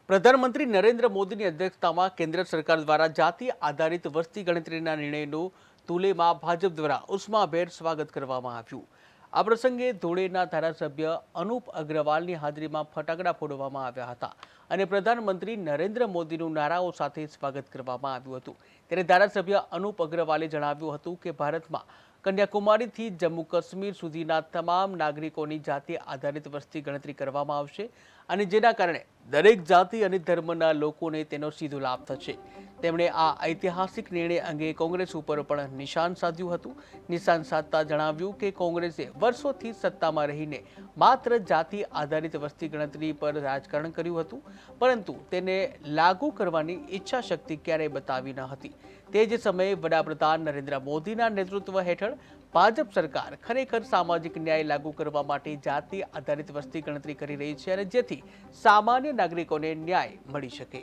પ્રધાનમંત્રી નરેન્દ્ર મોદીની અધ્યક્ષતામાં કેન્દ્ર સરકાર દ્વારા જાતિ આધારિત વસ્તી ગણતરીના નિર્ણયનું ધુલેમાં ભાજપ દ્વારા ઉષ્માભેર સ્વાગત કરવામાં આવ્યું। આ પ્રસંગે ધુળેના ધારાસભ્ય અનુપ અગ્રવાલની હાજરીમાં ફટાકડા ફોડવામાં આવ્યા હતા અને પ્રધાનમંત્રી નરેન્દ્ર મોદીનું નારાઓ સાથે સ્વાગત કરવામાં આવ્યું હતું। ત્યારે ધારાસભ્ય અનુપ અગ્રવાલે જણાવ્યું હતું કે ભારતમાં કન્યાકુમારીથી જમ્મુ કાશ્મીર સુધીના તમામ નાગરિકોની જાતિ આધારિત વસ્તી ગણતરી કરવામાં આવશે અને જેના કારણે દરેક જાતિ અને ધર્મના લોકોને તેનો સીધો લાભ થશે। તેમણે આ ઐતિહાસિક નિર્ણય અંગે કોંગ્રેસ ઉપર પણ નિશાન સાધ્યું હતું। નિશાન સાધતા જણાવ્યું કે કોંગ્રેસે વર્ષોથી સત્તામાં રહીને માત્ર જાતિ આધારિત વસ્તી ગણતરી પર રાજકારણ કર્યું હતું, પરંતુ તેને લાગુ કરવાની ઈચ્છા શક્તિ ક્યારેય બતાવી ન હતી। તે જ સમયે વડાપ્રધાન નરેન્દ્ર મોદીના નેતૃત્વ હેઠળ ભાજપ સરકાર ખરેખર સામાજિક ન્યાય લાગુ કરવા માટે જાતિ આધારિત વસ્તી ગણતરી કરી રહી છે અને જેથી સામાન્ય નાગરિકોને ન્યાય મળી શકે।